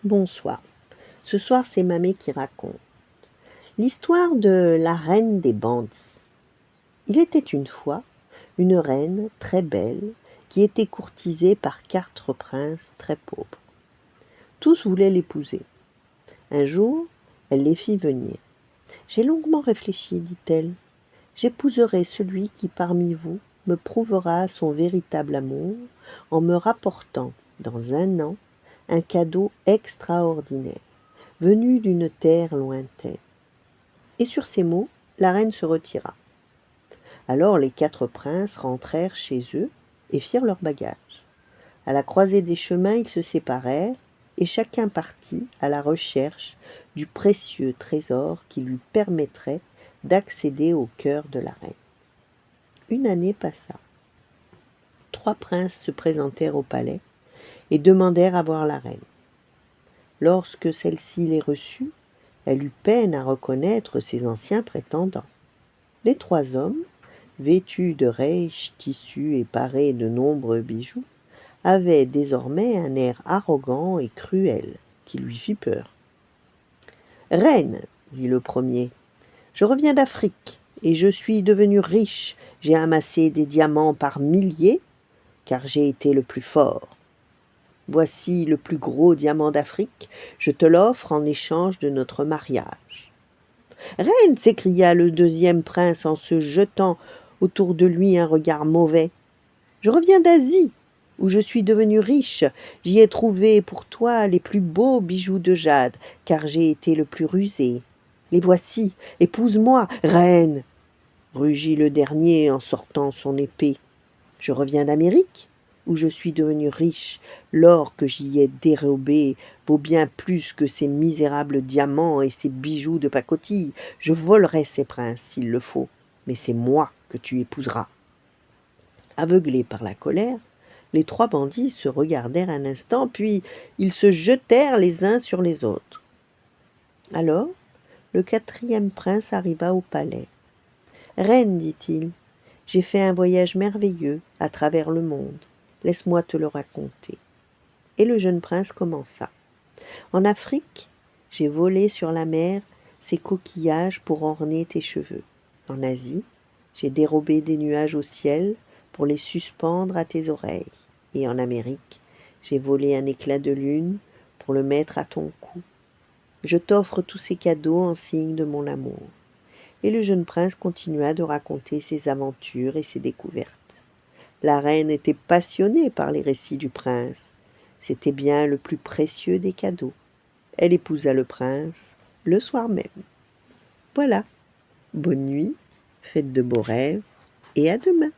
Bonsoir. Ce soir, c'est Mamé qui raconte. L'histoire de la reine des bandits. Il était une fois une reine très belle qui était courtisée par 4 princes très pauvres. Tous voulaient l'épouser. Un jour, elle les fit venir. J'ai longuement réfléchi, dit-elle. J'épouserai celui qui parmi vous me prouvera son véritable amour en me rapportant, dans un an, un cadeau extraordinaire, venu d'une terre lointaine. Et sur ces mots, la reine se retira. Alors les 4 princes rentrèrent chez eux et firent leurs bagages. À la croisée des chemins, ils se séparèrent et chacun partit à la recherche du précieux trésor qui lui permettrait d'accéder au cœur de la reine. Une année passa. 3 princes se présentèrent au palais et demandèrent à voir la reine. Lorsque celle-ci les reçut, elle eut peine à reconnaître ses anciens prétendants. Les 3 hommes, vêtus de riches tissus et parés de nombreux bijoux, avaient désormais un air arrogant et cruel qui lui fit peur. « Reine, dit le premier, je reviens d'Afrique et je suis devenu riche. J'ai amassé des diamants par milliers, car j'ai été le plus fort. Voici le plus gros diamant d'Afrique, je te l'offre en échange de notre mariage. »« Reine, s'écria le 2e prince en se jetant autour de lui un regard mauvais, je reviens d'Asie, où je suis devenu riche. J'y ai trouvé pour toi les plus beaux bijoux de jade, car j'ai été le plus rusé. Les voici, épouse-moi, reine, rugit le dernier en sortant son épée. Je reviens d'Amérique, où je suis devenu riche. L'or que j'y ai dérobé vaut bien plus que ces misérables diamants et ces bijoux de pacotille. Je volerai ces princes s'il le faut, mais c'est moi que tu épouseras. » Aveuglés par la colère, les 3 bandits se regardèrent un instant, puis ils se jetèrent les uns sur les autres. Alors, le 4e prince arriva au palais. « Reine, dit-il, j'ai fait un voyage merveilleux à travers le monde. Laisse-moi te le raconter. » Et le jeune prince commença. « En Afrique, j'ai volé sur la mer ces coquillages pour orner tes cheveux. En Asie, j'ai dérobé des nuages au ciel pour les suspendre à tes oreilles. Et en Amérique, j'ai volé un éclat de lune pour le mettre à ton cou. Je t'offre tous ces cadeaux en signe de mon amour. » Et le jeune prince continua de raconter ses aventures et ses découvertes. La reine était passionnée par les récits du prince. C'était bien le plus précieux des cadeaux. Elle épousa le prince le soir même. Voilà. Bonne nuit, faites de beaux rêves et à demain.